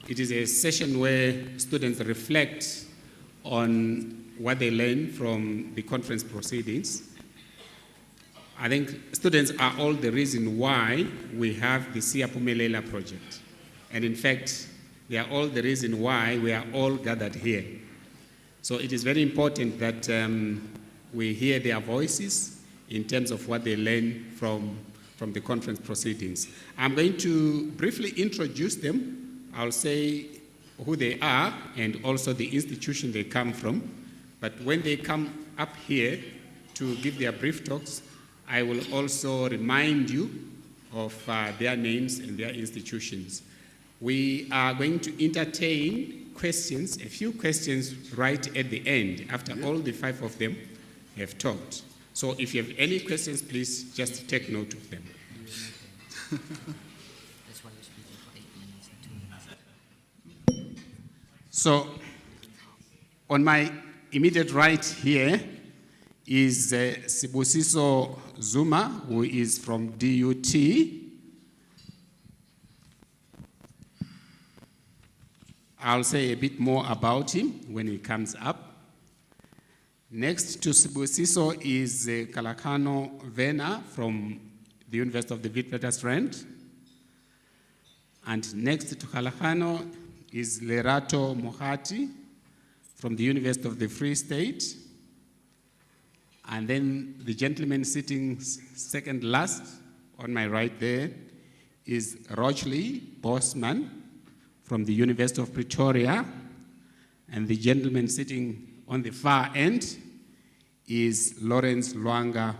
It is a session where students reflect on what they learn from the conference proceedings. I think students are all the reason why we have the Siaphumelela project. And in fact, they are all the reason why we are all gathered here. So it is very important that we hear their voices in terms of what they learn from the conference proceedings. I'm going to briefly introduce them. I'll say who they are and also the institution they come from. But when they come up here to give their brief talks, I will also remind you of their names and their institutions. We are going to entertain questions, a few questions right at the end, after all the 5 of them have talked. So if you have any questions, please just take note of them. So on my immediate right here is Sibusiso Zuma, who is from DUT. I'll say a bit more about him when he comes up. Next to Sibusiso is Kgolagano Vena from the University of the Witwatersrand. And next to Kgolagano is Lerato Mokati from the University of the Free State. And then the gentleman sitting second last on my right there is Rochley, Bosman from the University of Pretoria. And the gentleman sitting on the far end is Lwanga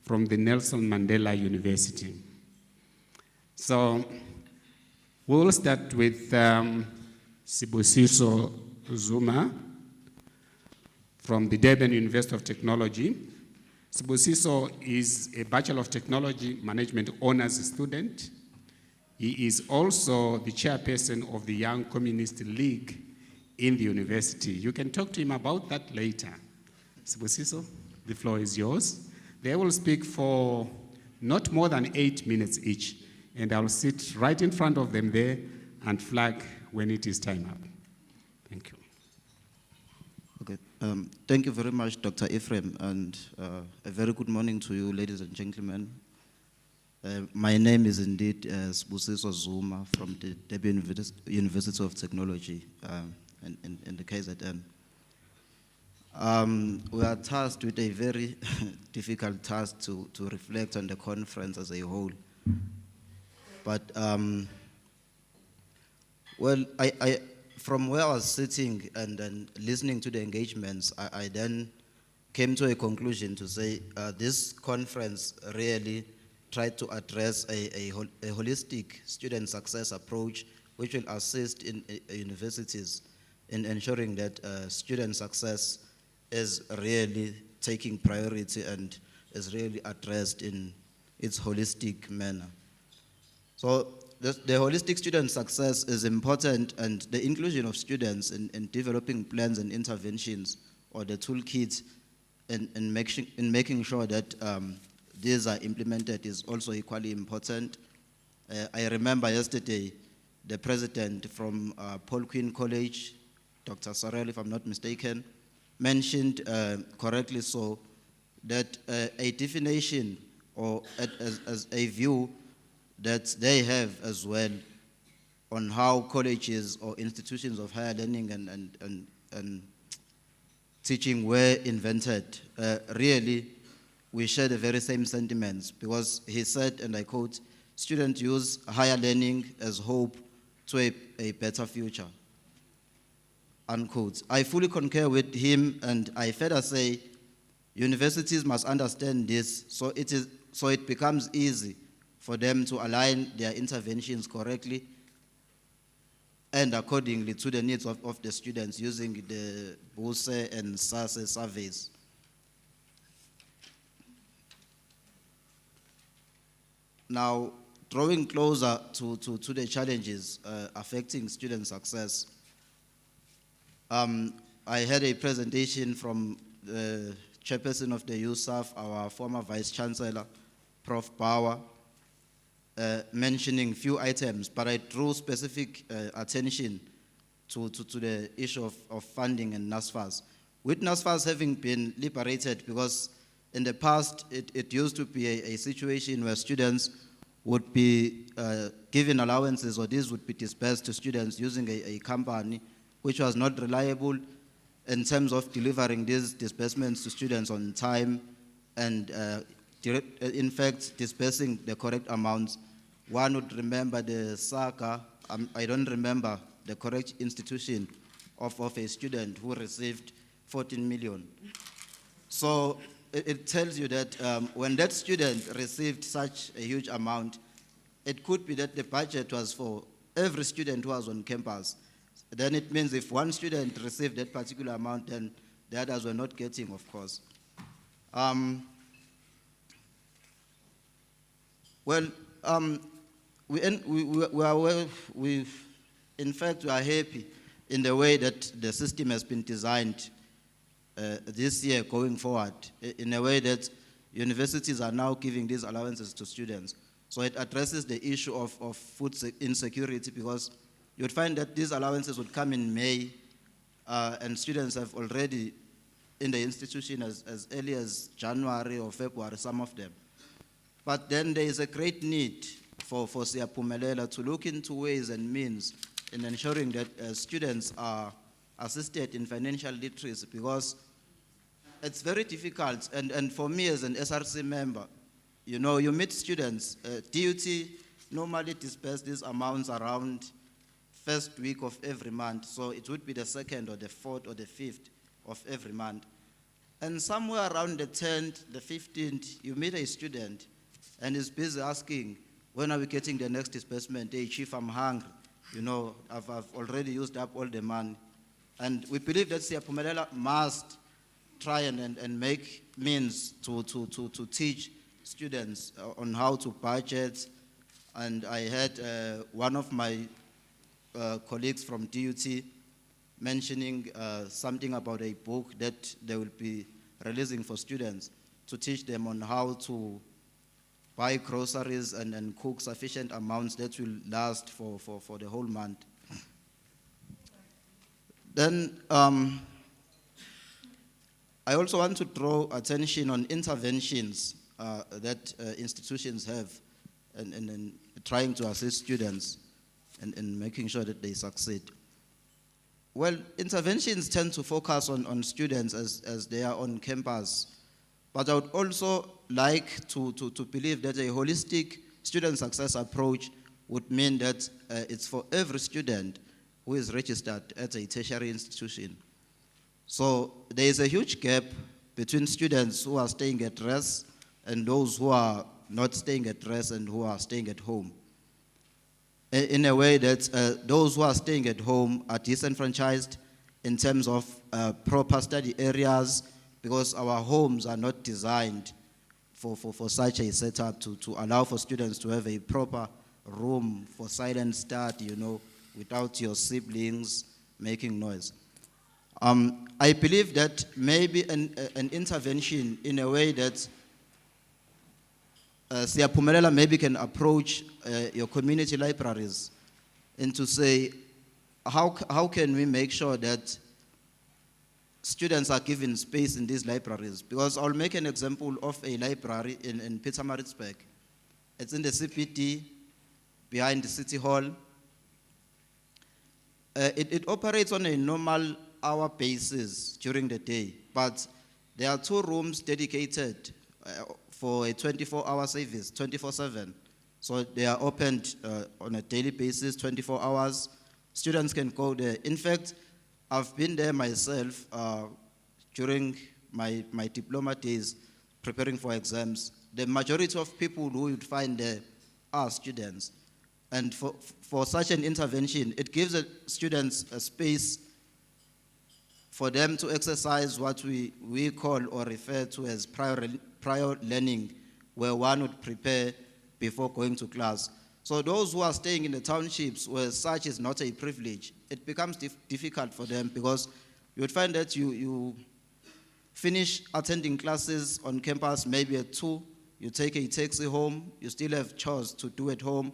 from the Nelson Mandela University. So we'll start with Sibusiso Zuma from the Durban University of Technology. Sibusiso is a Bachelor of Technology Management Honors student. He is also the chairperson of the Young Communist League in the university. You can talk to him about that later. Sibusiso, the floor is yours. They will speak for not more than 8 minutes each, and I'll sit right in front of them there and flag when it is time up. Thank you. Okay. Thank you very much, Dr. Ephraim, and a very good morning to you, ladies and gentlemen. My name is indeed Sibusiso Zuma from the Durban University of Technology in the KZN. We are tasked with a very difficult task to reflect on the conference as a whole. But, well, from where I was sitting and then listening to the engagements, I then came to a conclusion to say this conference really tried to address a holistic student success approach which will assist in universities in ensuring that student success is really taking priority and is really addressed in its holistic manner. So the holistic student success is important, and the inclusion of students in developing plans and interventions or the toolkit in making sure that these are implemented is also equally important. I remember yesterday the president from Paul Quinn College, Dr. Sarel, if I'm not mistaken, mentioned correctly so that a definition or as a view that they have as well on how colleges or institutions of higher learning and teaching were invented. Really, we share the very same sentiments because he said, and I quote, students use higher learning as hope to a better future, unquote. I fully concur with him, and I further say universities must understand this so it becomes easy for them to align their interventions correctly and accordingly to the needs of the students using the BUSE and SASE surveys. Now, drawing closer to the challenges affecting student success, I had a presentation from the chairperson of the USAF, our former Vice Chancellor, Prof. Bauer, mentioning few items, but I drew specific attention to the issue of funding and NSFAS. With NSFAS having been liberated, because in the past it used to be a situation where students would be given allowances, or these would be dispersed to students using a company which was not reliable in terms of delivering these disbursements to students on time and in fact dispersing the correct amounts. One would remember the saga, I don't remember the correct institution of a student who received 14 million. So it tells you that when that student received such a huge amount, it could be that the budget was for every student who was on campus. Then it means if one student received that particular amount, then the others were not getting, of course. In fact, we are happy in the way that the system has been designed this year going forward, in a way that universities are now giving these allowances to students. So it addresses the issue of food insecurity, because you would find that these allowances would come in May, and students have already in the institution as early as January or February, some of them. But then there is a great need for Siyapumelela to look into ways and means in ensuring that students are assisted in financial literacy, because it's very difficult. And for me as an SRC member, you know, you meet students, DUT normally disperse these amounts around first week of every month. So it would be the 2nd or the 4th or the 5th of every month. And somewhere around the 10th, the 15th, you meet a student and he's busy asking, when are we getting the next disbursement? Hey, Chief, I'm hungry. You know, I've already used up all the money. And we believe that Siyapumelela must try and make means to teach students on how to budget. And I had one of my colleagues from DUT mentioning something about a book that they will be releasing for students to teach them on how to buy groceries and cook sufficient amounts that will last for the whole month. Then I also want to draw attention on interventions that institutions have and trying to assist students and making sure that they succeed. Well, interventions tend to focus on students as they are on campus, but I would also like to believe that a holistic student success approach would mean that it's for every student who is registered at a tertiary institution. So there is a huge gap between students who are staying at rest and those who are not staying at rest and who are staying at home. In a way that those who are staying at home are disenfranchised in terms of proper study areas, because our homes are not designed for such a setup to allow for students to have a proper room for silent study, you know, without your siblings making noise. I believe that maybe an intervention in a way that Siyapumelela maybe can approach your community libraries and to say, how can we make sure that students are given space in these libraries? Because I'll make an example of a library in Pietermaritzburg. It's in the CPD, behind the City Hall. It operates on a normal hour basis during the day, but there are 2 rooms dedicated for a 24-hour service, 24/7. So they are opened on a daily basis, 24 hours. Students can go there. In fact, I've been there myself during my diploma days, preparing for exams. The majority of people who you'd find there are students. And for such an intervention, it gives the students a space for them to exercise what we call or refer to as prior learning, where one would prepare before going to class. So those who are staying in the townships where such is not a privilege, it becomes difficult for them, because you would find that you finish attending classes on campus maybe at 2, you take a taxi home, you still have chores to do at home.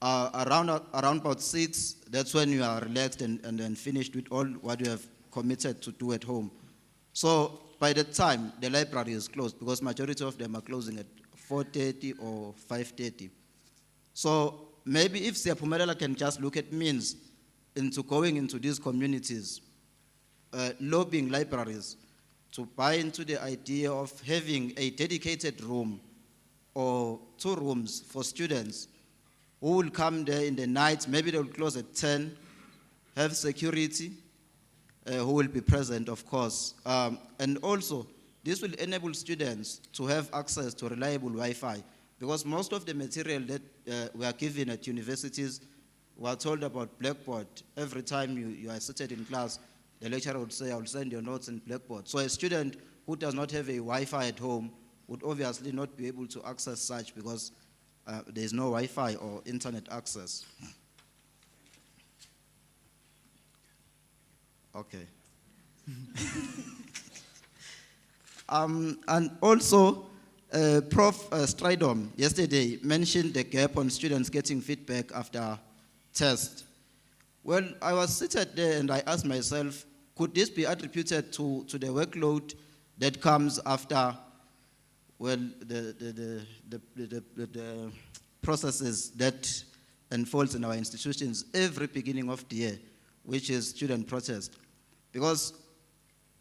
Around about 6, that's when you are relaxed and then finished with all what you have committed to do at home. So by the time the library is closed, because majority of them are closing at 4:30 or 5:30. So maybe if Siyapumelela can just look at means into going into these communities, lobbying libraries to buy into the idea of having a dedicated room or 2 rooms for students who will come there in the night. Maybe they will close at 10, have security, who will be present, of course. And also, this will enable students to have access to reliable Wi-Fi, because most of the material that we are given at universities, we are told about Blackboard. Every time you are seated in class, the lecturer would say, I will send your notes in Blackboard. So a student who does not have a Wi-Fi at home would obviously not be able to access such, because there is no Wi-Fi or internet access. Okay. And also, Prof. Stridom yesterday mentioned the gap on students getting feedback after test. Well, I was seated there and I asked myself, could this be attributed to the workload that comes after, well, the processes that unfolds in our institutions every beginning of the year, which is student protest? Because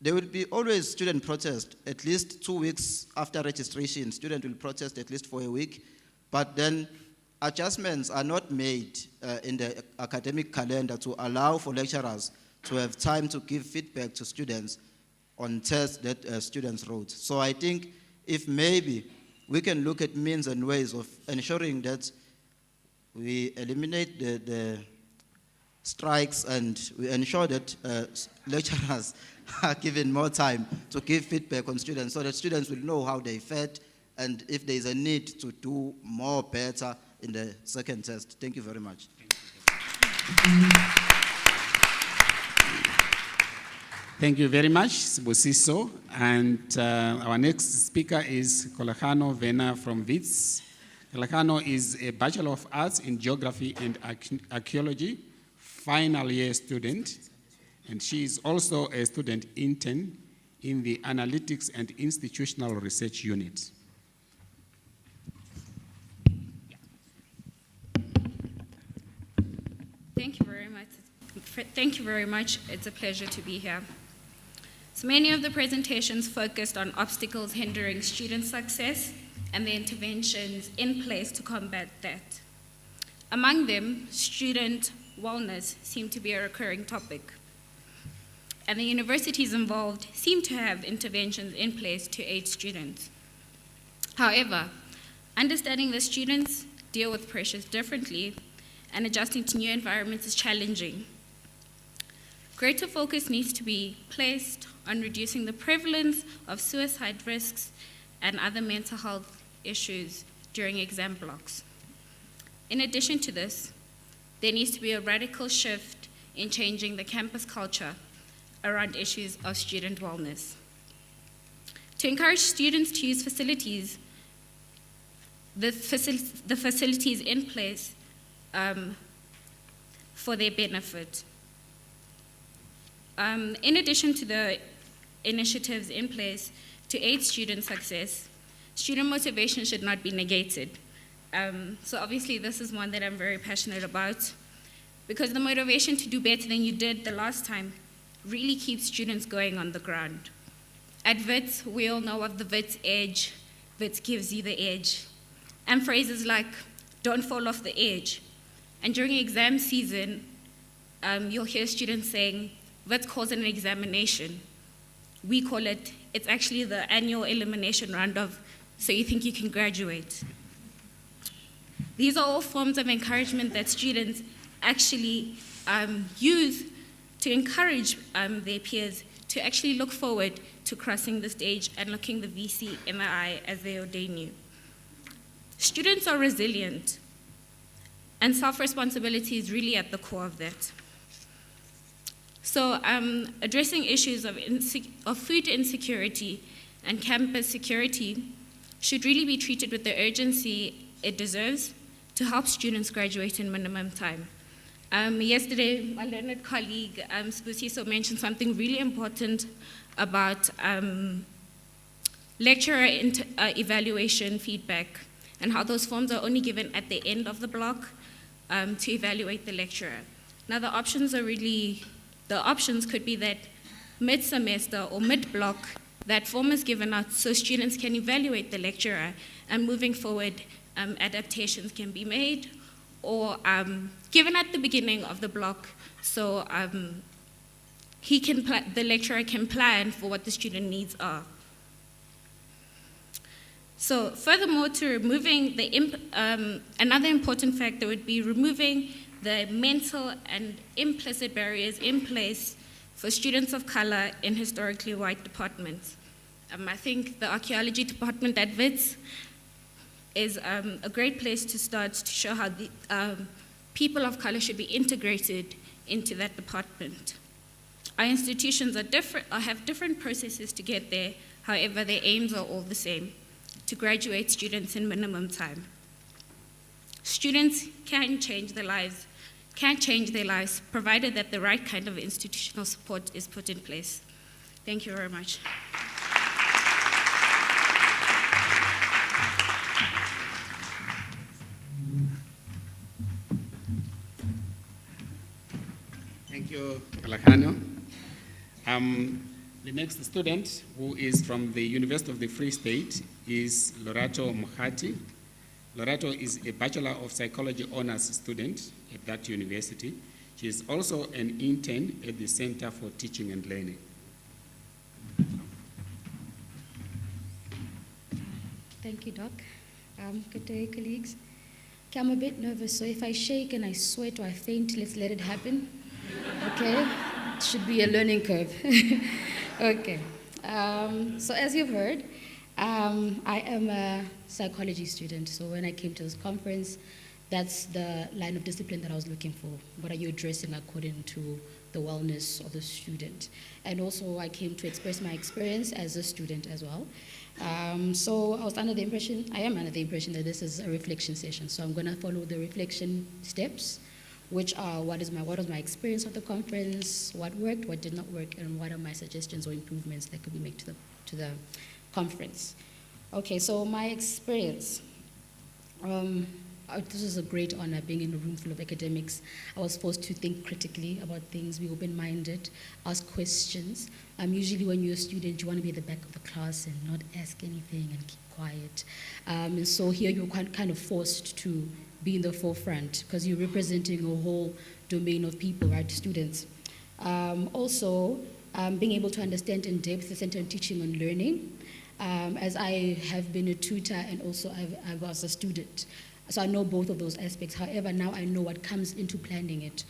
there will be always student protest at least 2 weeks after registration. Student will protest at least for a week, but then adjustments are not made in the academic calendar to allow for lecturers to have time to give feedback to students on tests that students wrote. So I think if maybe we can look at means and ways of ensuring that we eliminate the strikes and we ensure that lecturers are given more time to give feedback on students, so that students will know how they fared and if there is a need to do more better in the second test. Thank you very much. Thank you very much, Sibusiso. And our next speaker is Kgolagano Vena from Wits. Kgolagano is a Bachelor of Arts in Geography and Archaeology, final year student, and she is also a student intern in the Analytics and Institutional Research Unit. Thank you very much. Thank you very much. It's a pleasure to be here. So many of the presentations focused on obstacles hindering student success and the interventions in place to combat that. Among them, student wellness seemed to be a recurring topic. And the universities involved seem to have interventions in place to aid students. However, understanding that students deal with pressures differently and adjusting to new environments is challenging. Greater focus needs to be placed on reducing the prevalence of suicide risks and other mental health issues during exam blocks. In addition to this, there needs to be a radical shift in changing the campus culture around issues of student wellness. To encourage students to use facilities, the facilities in place for their benefit. In addition to the initiatives in place to aid student success, student motivation should not be negated. So obviously this is one that I'm very passionate about, because the motivation to do better than you did the last time really keeps students going on the ground. At Wits, we all know of the Wits edge. Wits gives you the edge. And phrases like, don't fall off the edge. And during exam season, you'll hear students saying, Wits calls it an examination. We call it, it's actually the annual elimination round of, so you think you can graduate. These are all forms of encouragement that students actually use to encourage their peers to actually look forward to crossing the stage and looking the VC in the eye as they ordain you. Students are resilient, and self-responsibility is really at the core of that. So addressing issues of food insecurity and campus security should really be treated with the urgency it deserves to help students graduate in minimum time. Yesterday, my learned colleague, Sibusiso, mentioned something really important about lecturer evaluation feedback and how those forms are only given at the end of the block to evaluate the lecturer. Now, the options could be that mid-semester or mid-block, that form is given out so students can evaluate the lecturer, and moving forward, adaptations can be made, or given at the beginning of the block, so the lecturer can plan for what the student needs are. So furthermore, to removing another important factor would be removing the mental and implicit barriers in place for students of color in historically white departments. I think the archaeology department at Wits is a great place to start to show how the people of color should be integrated into that department. Our institutions are different, or have different processes to get there. However, their aims are all the same: to graduate students in minimum time. Students can change their lives, provided that the right kind of institutional support is put in place. Thank you very much. Thank you, Kgolagano. The next student, who is from the University of the Free State, is Lerato Mokati. Lerato is a Bachelor of Psychology Honors student at that university. She is also an intern at the Center for Teaching and Learning. Thank you, Doc. Good day, colleagues. Okay, I'm a bit nervous, so if I shake and I sweat or I faint, let's let it happen. Okay? It should be a learning curve. Okay. So as you've heard, I am a psychology student. So when I came to this conference, that's the line of discipline that I was looking for. What are you addressing according to the wellness of the student? And also I came to express my experience as a student as well. So I am under the impression that this is a reflection session. So I'm gonna follow the reflection steps, which are what was my experience of the conference, what worked, what did not work, and what are my suggestions or improvements that could be made to the conference. Okay, so my experience. This was a great honor being in a room full of academics. I was forced to think critically about things, be open-minded, ask questions. Usually when you're a student, you want to be at the back of the class and not ask anything and keep quiet. And so here you're kind of forced to be in the forefront because you're representing a whole domain of people, right, students. Also, being able to understand in depth the Center on Teaching and Learning, as I have been a tutor and also I was a student. So I know both of those aspects. However, now I know what comes into planning it.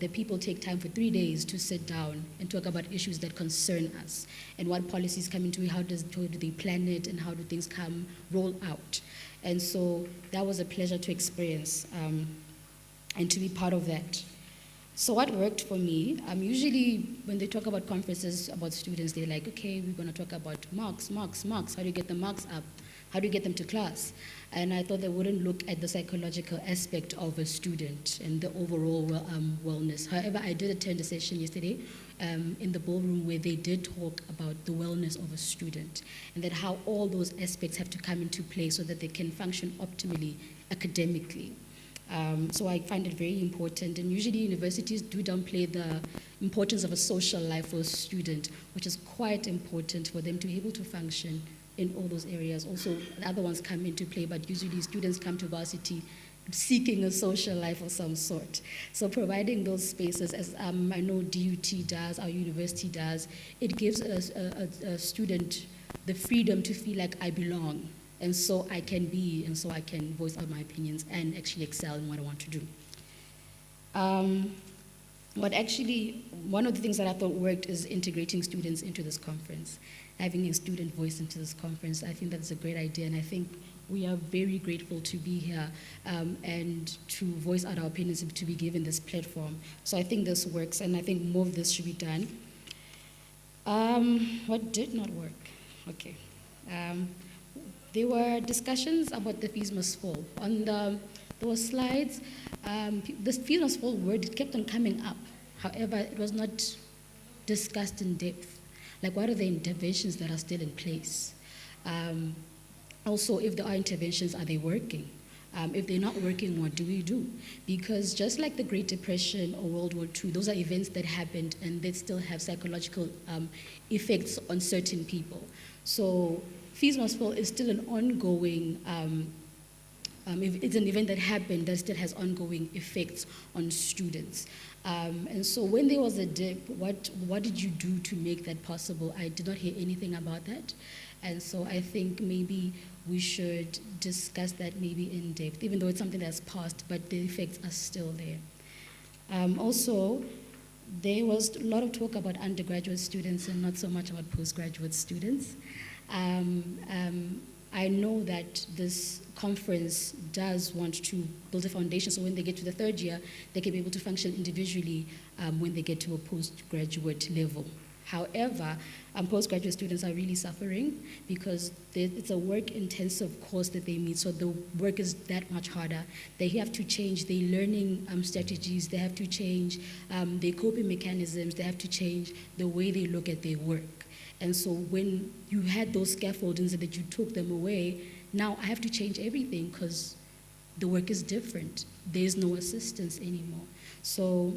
The people take time for 3 days to sit down and talk about issues that concern us and what policies come into it, how do they plan it, and how do things roll out. And so that was a pleasure to experience and to be part of that. So what worked for me, usually when they talk about conferences about students, they're like, okay, we're going to talk about marks. How do you get the marks up? How do you get them to class? And I thought they wouldn't look at the psychological aspect of a student and the overall wellness. However, I did attend a session yesterday in the ballroom where they did talk about the wellness of a student and that how all those aspects have to come into play so that they can function optimally academically. So I find it very important, and usually universities do downplay the importance of a social life for a student, which is quite important for them to be able to function in all those areas. Also, the other ones come into play, but usually students come to varsity seeking a social life of some sort. So providing those spaces, as I know DUT does, our university does, it gives a student the freedom to feel like I belong, and so I can be, and so I can voice out my opinions and actually excel in what I want to do. One of the things that I thought worked is integrating students into this conference, having a student voice into this conference. I think that's a great idea, and I think we are very grateful to be here and to voice out our opinions and to be given this platform. So I think this works, and I think more of this should be done. What did not work? Okay. There were discussions about the fees must fall. On those slides, the fees must fall word, it kept on coming up. However, it was not discussed in depth. Like, what are the interventions that are still in place? Also, if there are interventions, are they working? If they're not working, what do we do? Because just like the Great Depression or World War II, those are events that happened and they still have psychological effects on certain people. So fees must fall is still an ongoing, it's an event that happened that still has ongoing effects on students. And so when there was a dip, what did you do to make that possible? I did not hear anything about that. And so I think maybe we should discuss that maybe in depth, even though it's something that's passed, but the effects are still there. Also, there was a lot of talk about undergraduate students and not so much about postgraduate students. I know that this conference does want to build a foundation so when they get to the third year, they can be able to function individually when they get to a postgraduate level. However, postgraduate students are really suffering because it's a work-intensive course that they meet, so the work is that much harder. They have to change their learning strategies, they have to change their coping mechanisms, they have to change the way they look at their work. And so when you had those scaffoldings and that you took them away, now I have to change everything because the work is different. There's no assistance anymore. So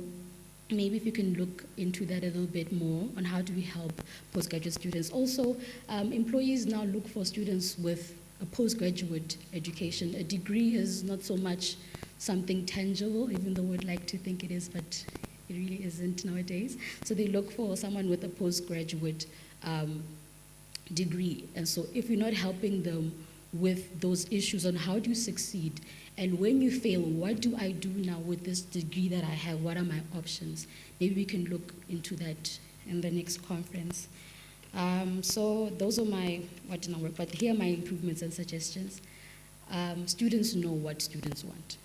maybe if you can look into that a little bit more on how do we help postgraduate students. Also, employees now look for students with a postgraduate education. A degree is not so much something tangible, even though we'd like to think it is, but it really isn't nowadays. So they look for someone with a postgraduate degree. And so if you're not helping them with those issues on how do you succeed, and when you fail, what do I do now with this degree that I have? What are my options? Maybe we can look into that in the next conference. So those are my, what did not work, but here are my improvements and suggestions. Students know what students want.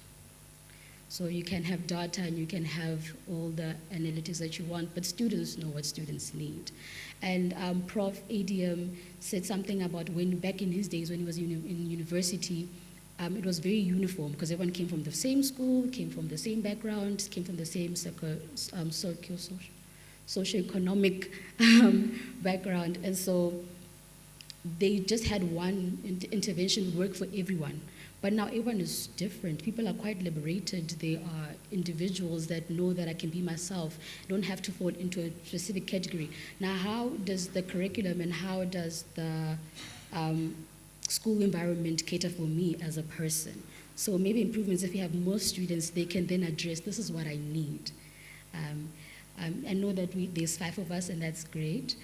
So you can have data and you can have all the analytics that you want, but students know what students need. And Prof. ADM said something about when, back in his days when he was in university, it was very uniform because everyone came from the same school, came from the same background, came from the same socioeconomic background. And so they just had one intervention would work for everyone. But now everyone is different. People are quite liberated. They are individuals that know that I can be myself. I don't have to fall into a specific category. Now, how does the curriculum and how does the school environment cater for me as a person? So maybe improvements, if you have more students, they can then address, this is what I need. I know that there's 5 of us, and that's great.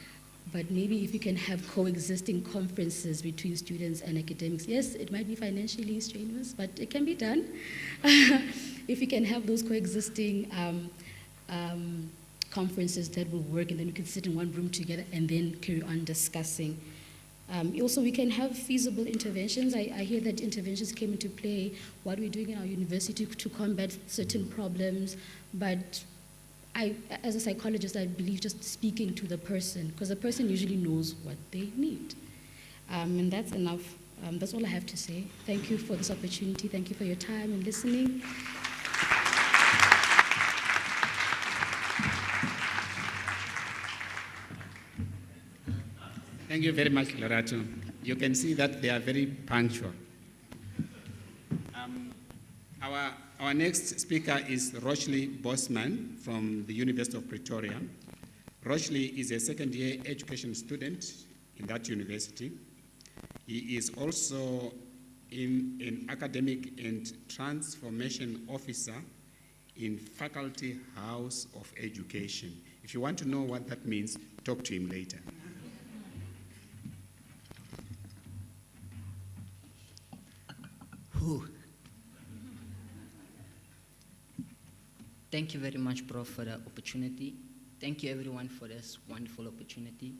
But maybe if you can have coexisting conferences between students and academics, yes, it might be financially strenuous, but it can be done. If you can have those coexisting conferences that will work, and then we can sit in one room together and then carry on discussing. Also, we can have feasible interventions. I hear that interventions came into play, what we're doing in our university to combat certain problems, but as a psychologist, I believe just speaking to the person, because the person usually knows what they need. And that's enough. That's all I have to say. Thank you for this opportunity. Thank you for your time and listening. Thank you very much, Lerato. You can see that they are very punctual. Our next speaker is Rochley Bosman from the University of Pretoria. Rochley is a second-year education student in that university. He is also an academic and transformation officer in Faculty House of Education. If you want to know what that means, talk to him later. Thank you very much, Prof, for the opportunity. Thank you, everyone, for this wonderful opportunity.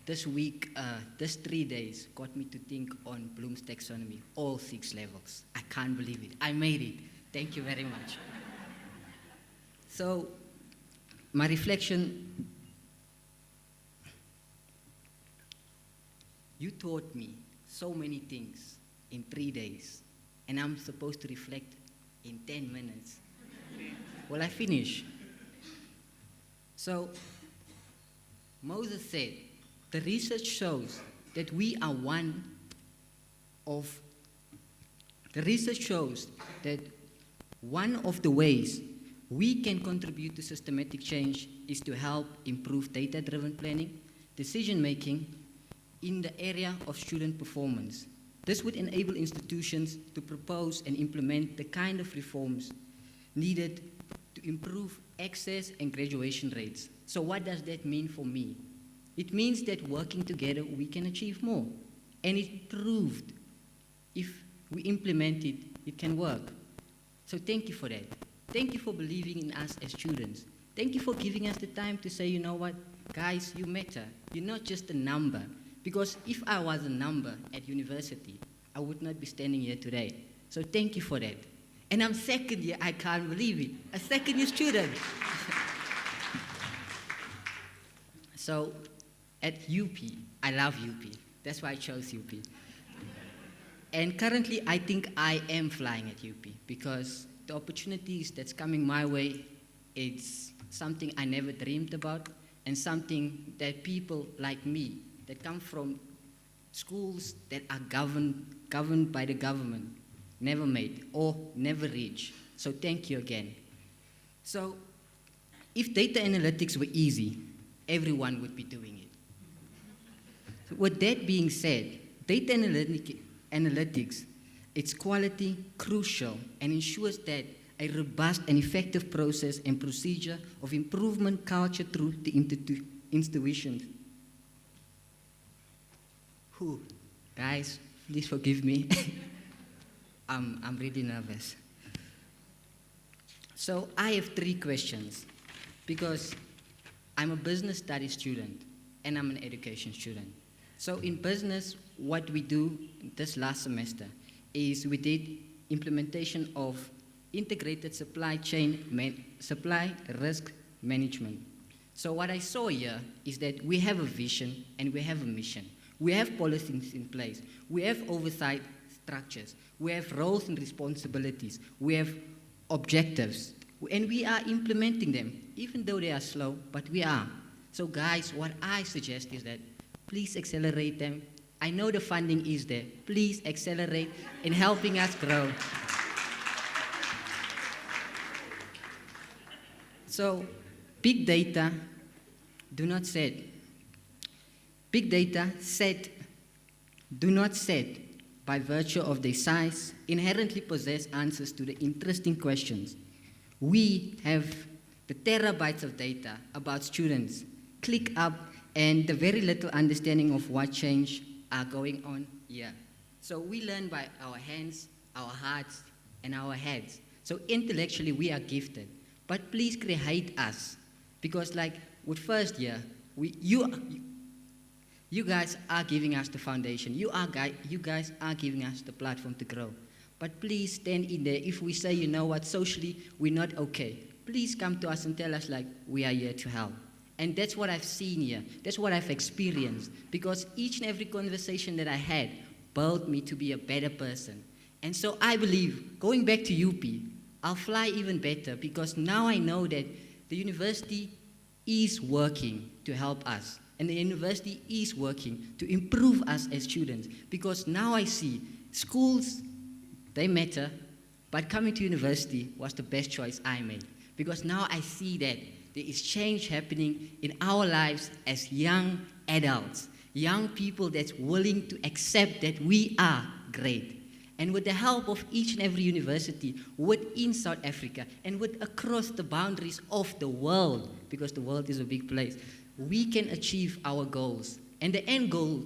This week, this 3 days, got me to think on Bloom's taxonomy, all 6 levels. I can't believe it. I made it. Thank you very much. So, my reflection, you taught me so many things in 3 days, and I'm supposed to reflect in 10 minutes. Will I finish? So, Moses said, the research shows that we are one of the ways we can contribute to systematic change is to help improve data-driven planning, decision-making in the area of student performance. This would enable institutions to propose and implement the kind of reforms needed to improve access and graduation rates. So what does that mean for me? It means that working together we can achieve more. And it proved if we implement it, it can work. So thank you for that. Thank you for believing in us as students. Thank you for giving us the time to say, you know what, guys, you matter. You're not just a number. Because if I was a number at university, I would not be standing here today. So thank you for that. And I'm second year, I can't believe it. A second year student. So at UP, I love UP. That's why I chose UP. And currently, I think I am flying at UP because the opportunities that's coming my way, it's something I never dreamed about and something that people like me that come from schools that are governed by the government never made or never reach. So thank you again. So if data analytics were easy, everyone would be doing it. So with that being said, data analytics, its quality crucial and ensures that a robust and effective process and procedure of improvement culture through the institutions. Guys, please forgive me. I'm really nervous. So I have 3 questions because I'm a business studies student and I'm an education student. So in business, what we do this last semester is we did implementation of integrated supply risk management. So what I saw here is that we have a vision and we have a mission. We have policies in place. We have oversight structures. We have roles and responsibilities. We have objectives. And we are implementing them, even though they are slow, but we are. So guys, what I suggest is that please accelerate them. I know the funding is there. Please accelerate in helping us grow. So, big data do not set by virtue of their size, inherently possess answers to the interesting questions. We have the terabytes of data about students, click up, and the very little understanding of what change are going on here. So we learn by our hands, our hearts, and our heads. So intellectually, we are gifted. But please create us, because like with first year, you guys are giving us the foundation. You guys are giving us the platform to grow. But please stand in there. If we say, you know what, socially, we're not okay, please come to us and tell us, like, we are here to help. And that's what I've seen here. That's what I've experienced. Because each and every conversation that I had built me to be a better person. And so I believe, going back to UP, I'll fly even better because now I know that the university is working to help us. And the university is working to improve us as students. Because now I see schools, they matter, but coming to university was the best choice I made. Because now I see that there is change happening in our lives as young adults, young people that's willing to accept that we are great. And with the help of each and every university within South Africa and across the boundaries of the world, because the world is a big place, we can achieve our goals. And the end goal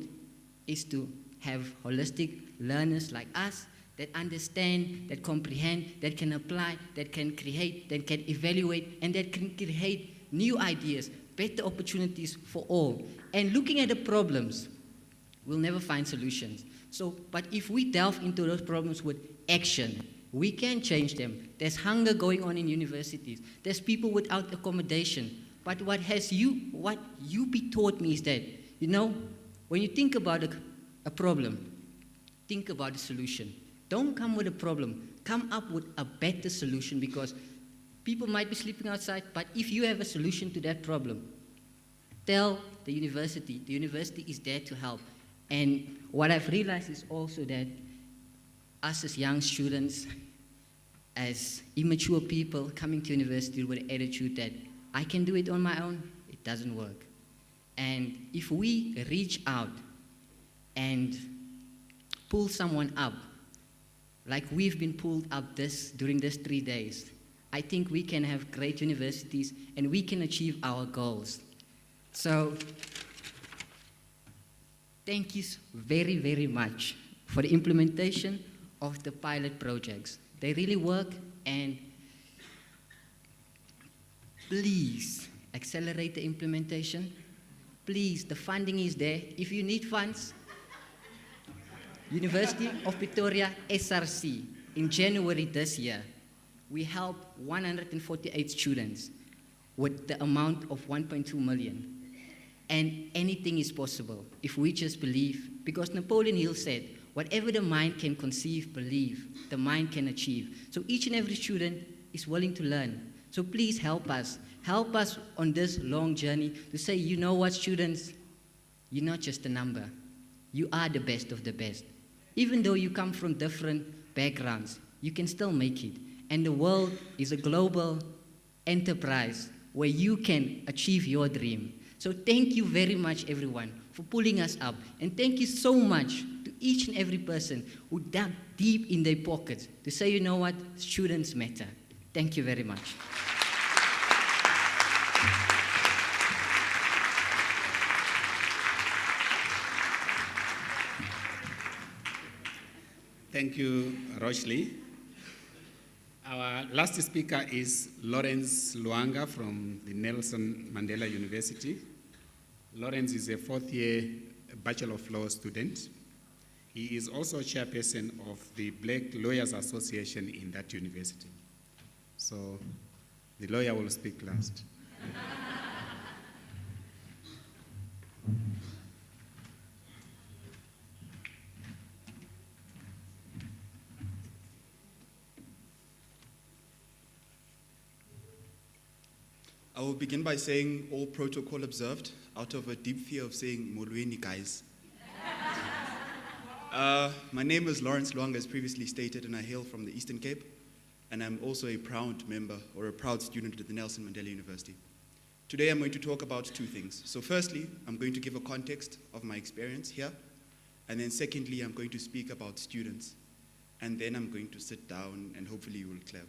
is to have holistic learners like us that understand, that comprehend, that can apply, that can create, that can evaluate, and that can create new ideas, better opportunities for all. And looking at the problems, we'll never find solutions. But if we delve into those problems with action, we can change them. There's hunger going on in universities. There's people without accommodation. But what UP taught me is that, you know, when you think about a problem, think about a solution. Don't come with a problem. Come up with a better solution, because people might be sleeping outside, but if you have a solution to that problem, tell the university. The university is there to help. And what I've realized is also that us as young students, as immature people coming to university with the attitude that I can do it on my own, it doesn't work. And if we reach out and pull someone up, like we've been pulled up during these 3 days, I think we can have great universities and we can achieve our goals. So, thank you very, very much for the implementation of the pilot projects. They really work, and please accelerate the implementation. Please, the funding is there. If you need funds, University of Pretoria, SRC, in January this year, we helped 148 students with the amount of 1.2 million. And anything is possible if we just believe, because Napoleon Hill said, whatever the mind can conceive, believe, the mind can achieve. So each and every student is willing to learn. So please help us. Help us on this long journey to say, you know what, students, you're not just a number. You are the best of the best. Even though you come from different backgrounds, you can still make it. And the world is a global enterprise where you can achieve your dream. So thank you very much, everyone, for pulling us up. And thank you so much to each and every person who dug deep in their pockets to say, you know what, students matter. Thank you very much. Thank you, Rochley. Our last speaker is Lwanga from the Nelson Mandela University. Lawrence is a fourth-year Bachelor of Law student. He is also chairperson of the Black Lawyers Association in that university. So the lawyer will speak last. I will begin by saying all protocol observed, out of a deep fear of saying Molweni guys. My name is Lawrence Lwanga, as previously stated, and I hail from the Eastern Cape, and I'm also a proud member or a proud student at the Nelson Mandela University. Today I'm going to talk about two things. So firstly, I'm going to give a context of my experience here, and then secondly, I'm going to speak about students, and then I'm going to sit down and hopefully you will clap.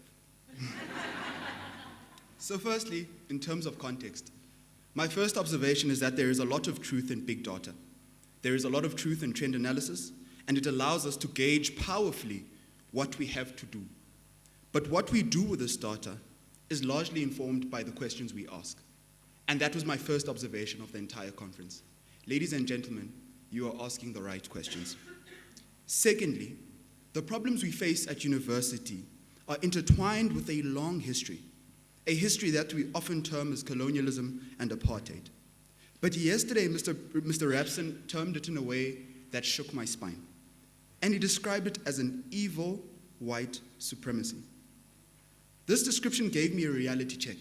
So firstly, in terms of context, my first observation is that there is a lot of truth in big data. There is a lot of truth in trend analysis, and it allows us to gauge powerfully what we have to do. But what we do with this data is largely informed by the questions we ask. And that was my first observation of the entire conference. Ladies and gentlemen, you are asking the right questions. Secondly, the problems we face at university are intertwined with a long history, a history that we often term as colonialism and apartheid. But yesterday, Mr. Rapson termed it in a way that shook my spine. And he described it as an evil white supremacy. This description gave me a reality check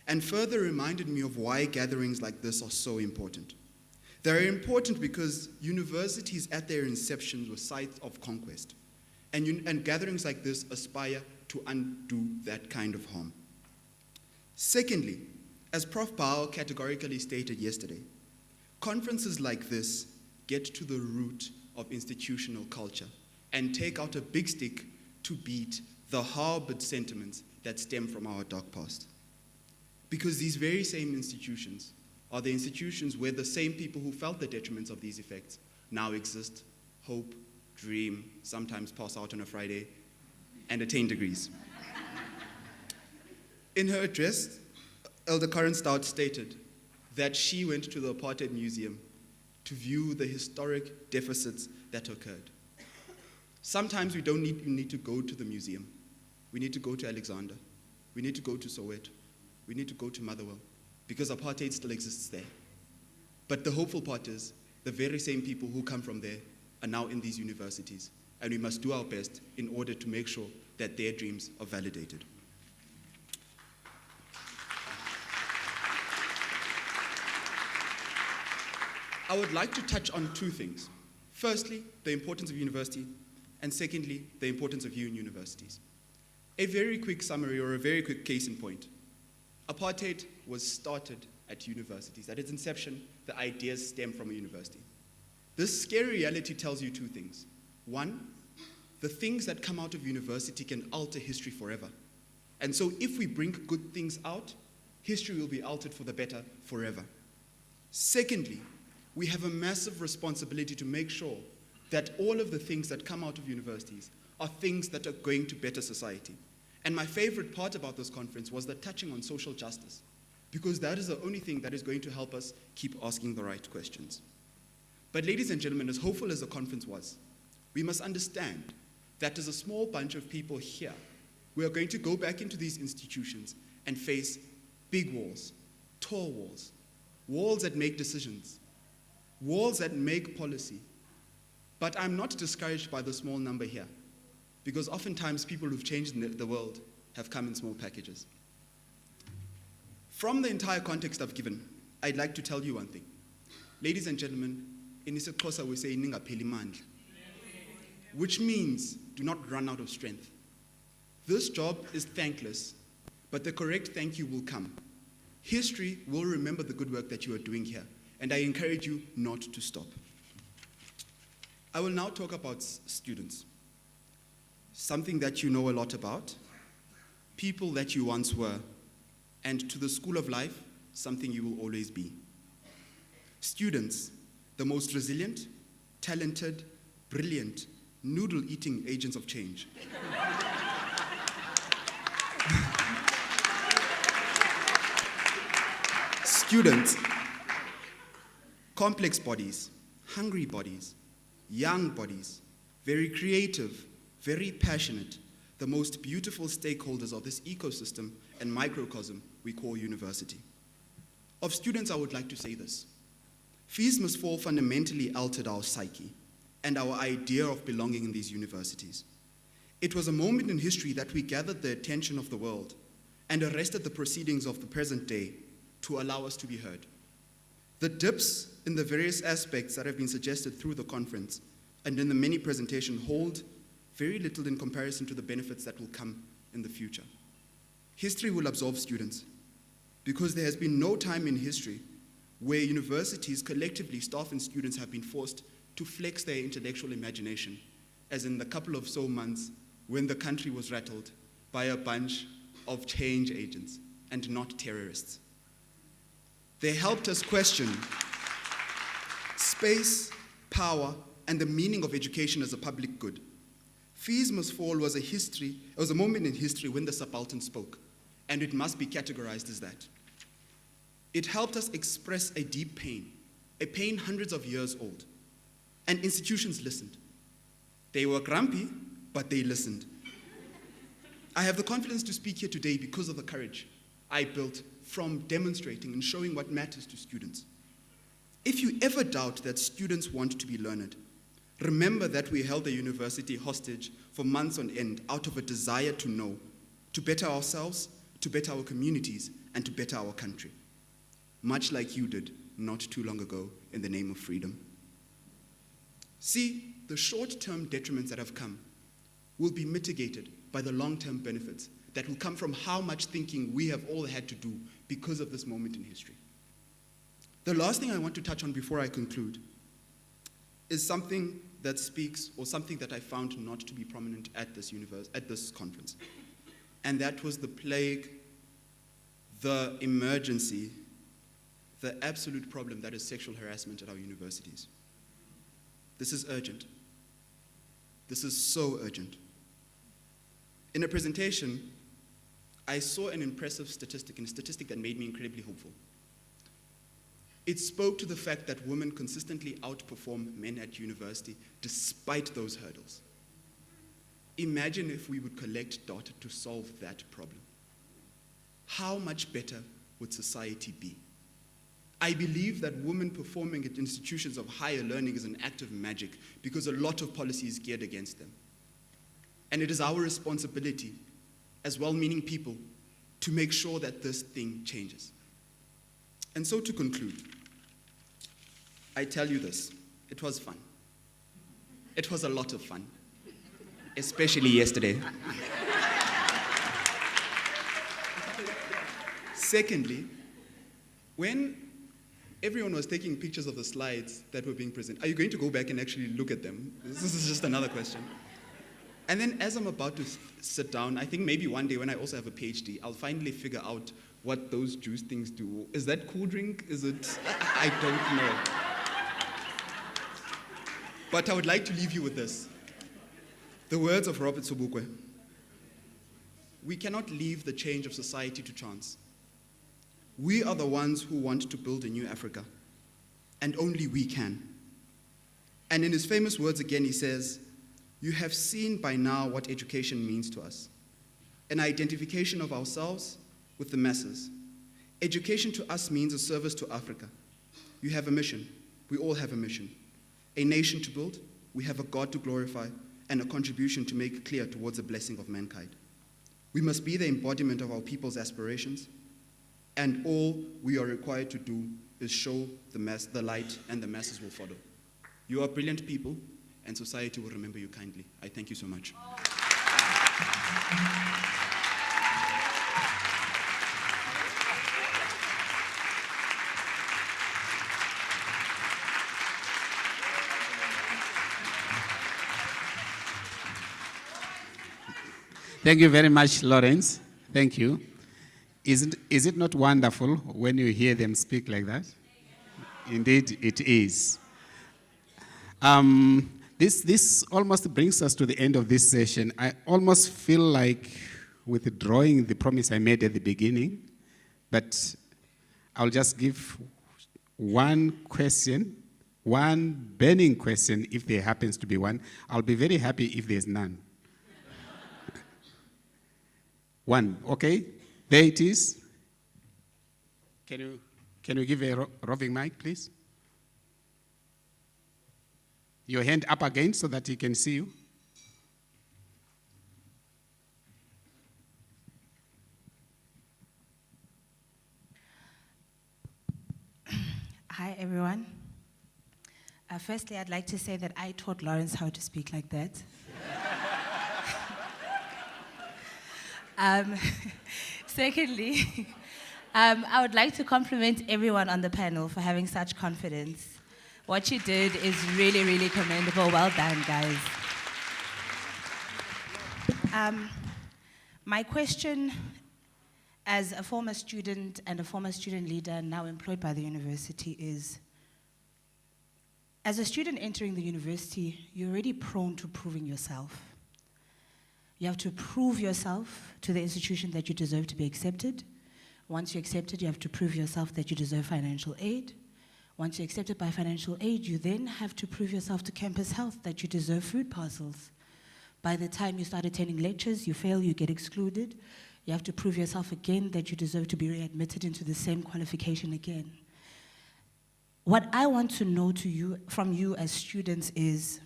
and further reminded me of why gatherings like this are so important. They're important because universities at their inception were sites of conquest, and gatherings like this aspire to undo that kind of harm. Secondly, as Prof. Bao categorically stated yesterday, conferences like this get to the root of institutional culture and take out a big stick to beat the harbored sentiments that stem from our dark past. Because these very same institutions are the institutions where the same people who felt the detriments of these effects now exist, hope, dream, sometimes pass out on a Friday, and attain degrees. In her address, Elder Karen Stout stated that she went to the Apartheid Museum to view the historic deficits that occurred. Sometimes we don't need to go to the museum. We need to go to Alexander. We need to go to Soweto. We need to go to Motherwell, because apartheid still exists there. But the hopeful part is the very same people who come from there are now in these universities, and we must do our best in order to make sure that their dreams are validated. I would like to touch on two things. Firstly, the importance of university, and secondly, the importance of you in universities. A very quick summary or a very quick case in point. Apartheid was started at universities. At its inception, the ideas stem from a university. This scary reality tells you two things. One, the things that come out of university can alter history forever. And so if we bring good things out, history will be altered for the better forever. Secondly, we have a massive responsibility to make sure that all of the things that come out of universities are things that are going to better society. And my favorite part about this conference was the touching on social justice, because that is the only thing that is going to help us keep asking the right questions. But ladies and gentlemen, as hopeful as the conference was, we must understand that as a small bunch of people here, we are going to go back into these institutions and face big walls, tall walls, walls that make decisions, walls that make policy. But I'm not discouraged by the small number here, because oftentimes people who've changed the world have come in small packages. From the entire context I've given, I'd like to tell you one thing. Ladies and gentlemen, in isiXhosa we say ningapheli mandla, which means do not run out of strength. This job is thankless, but the correct thank you will come. History will remember the good work that you are doing here, and I encourage you not to stop. I will now talk about students. Something that you know a lot about, people that you once were, and to the school of life, something you will always be. Students, the most resilient, talented, brilliant, noodle-eating agents of change. Students, complex bodies, hungry bodies, young bodies, very creative, very passionate, the most beautiful stakeholders of this ecosystem and microcosm we call university. Of students, I would like to say this. Fees Must Fall fundamentally altered our psyche and our idea of belonging in these universities. It was a moment in history that we gathered the attention of the world and arrested the proceedings of the present day to allow us to be heard. The dips in the various aspects that have been suggested through the conference and in the many presentations hold very little in comparison to the benefits that will come in the future. History will absolve students because there has been no time in history where universities collectively, staff and students have been forced to flex their intellectual imagination, as in the couple of so months when the country was rattled by a bunch of change agents and not terrorists. They helped us question space, power, and the meaning of education as a public good. Fees Must Fall was a moment in history when the subaltern spoke, and it must be categorized as that. It helped us express a deep pain, a pain hundreds of years old, and institutions listened. They were grumpy, but they listened. I have the confidence to speak here today because of the courage I built from demonstrating and showing what matters to students. If you ever doubt that students want to be learned, remember that we held the university hostage for months on end out of a desire to know, to better ourselves, to better our communities, and to better our country. Much like you did not too long ago in the name of freedom. See, the short-term detriments that have come will be mitigated by the long-term benefits that will come from how much thinking we have all had to do because of this moment in history. The last thing I want to touch on before I conclude is something that speaks, or something that I found not to be prominent at this conference. And that was the plague, the emergency, the absolute problem that is sexual harassment at our universities. This is urgent. This is so urgent. In a presentation, I saw an impressive statistic, and a statistic that made me incredibly hopeful. It spoke to the fact that women consistently outperform men at university despite those hurdles. Imagine if we would collect data to solve that problem. How much better would society be? I believe that women performing at institutions of higher learning is an act of magic because a lot of policy is geared against them. And it is our responsibility as well-meaning people to make sure that this thing changes. And so to conclude, I tell you this, it was fun. It was a lot of fun, especially yesterday. Secondly, when everyone was taking pictures of the slides that were being presented, are you going to go back and actually look at them? This is just another question. And then as I'm about to sit down, I think maybe one day when I also have a PhD, I'll finally figure out what those juice things do. Is that cool drink? Is it? I don't know. But I would like to leave you with this. The words of Robert Sobukwe. We cannot leave the change of society to chance. We are the ones who want to build a new Africa, and only we can. And in his famous words again, he says, "You have seen by now what education means to us. An identification of ourselves with the masses. Education to us means a service to Africa. You have a mission. We all have a mission. A nation to build, we have a God to glorify, and a contribution to make clear towards the blessing of mankind. We must be the embodiment of our people's aspirations, and all we are required to do is show the light, and the masses will follow. You are brilliant people, and society will remember you kindly. I thank you so much." Thank you very much, Lawrence. Thank you. Is it not wonderful when you hear them speak like that? Indeed, it is. This almost brings us to the end of this session. I almost feel like withdrawing the promise I made at the beginning, but I'll just give one question, one burning question, if there happens to be one. I'll be very happy if there's none. One, okay? There it is. Can you give a roving mic, please? Your hand up again so that he can see you. Hi, everyone. Firstly, I'd like to say that I taught Lawrence how to speak like that. Secondly, I would like to compliment everyone on the panel for having such confidence. What you did is really, really commendable. Well done, guys. My question, as a former student and a former student leader now employed by the university, is, as a student entering the university, you're already prone to proving yourself. You have to prove yourself to the institution that you deserve to be accepted. Once you're accepted, you have to prove yourself that you deserve financial aid. Once you're accepted by financial aid, you then have to prove yourself to campus health that you deserve food parcels. By the time you start attending lectures, you fail, you get excluded. You have to prove yourself again that you deserve to be readmitted into the same qualification again. What I want to know from you as students is,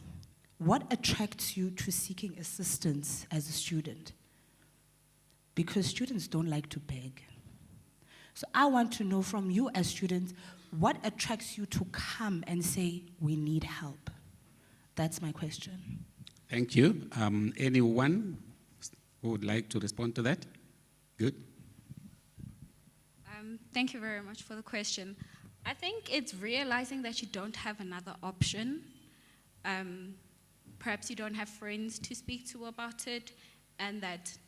what attracts you to seeking assistance as a student? Because students don't like to beg. So I want to know from you as students, what attracts you to come and say, we need help? That's my question. Thank you. Anyone who would like to respond to that? Good. Thank you very much for the question. I think it's realizing that you don't have another option. Perhaps you don't have friends to speak to about it, and that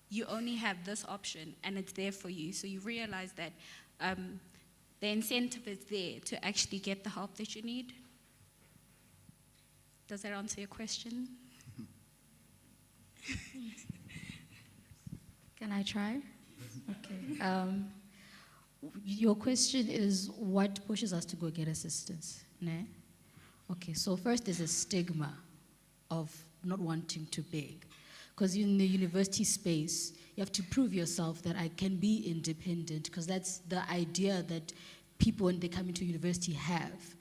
you only have this option, and it's there for you. So you realize that the incentive is there to actually get the help that you need. Does that answer your question? Can I try? Okay. Your question is, what pushes us to go get assistance? Ne? Okay, so first there's a stigma of not wanting to beg. Because in the university space, you have to prove yourself that I can be independent, because that's the idea that people when they come into university have.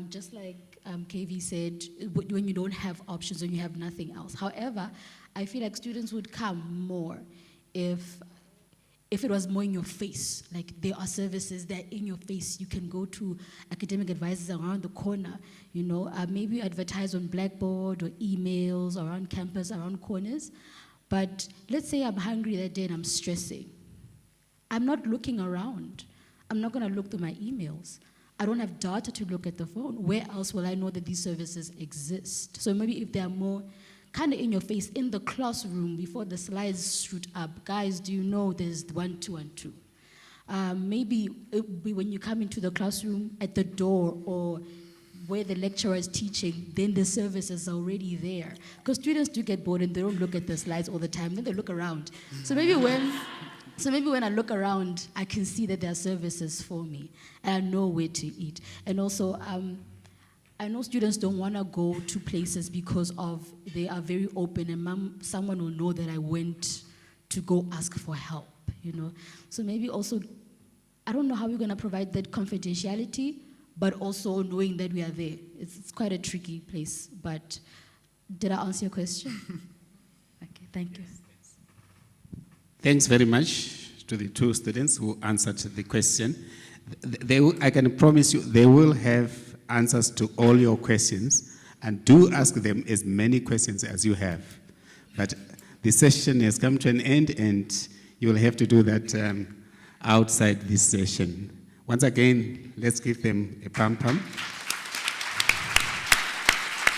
Just like KV said, when you don't have options, when you have nothing else. However, I feel like students would come more if it was more in your face. Like there are services that in your face. You can go to academic advisors around the corner, you know, maybe you advertise on Blackboard or emails around campus, around corners. But let's say I'm hungry that day and I'm stressing. I'm not looking around. I'm not gonna look through my emails. I don't have data to look at the phone. Where else will I know that these services exist? So maybe if they're more kind of in your face, in the classroom, before the slides shoot up, guys, do you know there's 1, 2, and 2? Maybe when you come into the classroom at the door or where the lecturer is teaching, then the services are already there. Because students do get bored and they don't look at the slides all the time, then they look around. So maybe when I look around, I can see that there are services for me, and I know where to eat. And also, I know students don't want to go to places because they are very open, and someone will know that I went to go ask for help, you know. So maybe also, I don't know how we're going to provide that confidentiality, but also knowing that we are there. It's quite a tricky place, but did I answer your question? Okay, thank you. Thanks very much to the two students who answered the question. I can promise you they will have answers to all your questions, and do ask them as many questions as you have. But the session has come to an end, and you will have to do that outside this session. Once again, let's give them a pam-pam.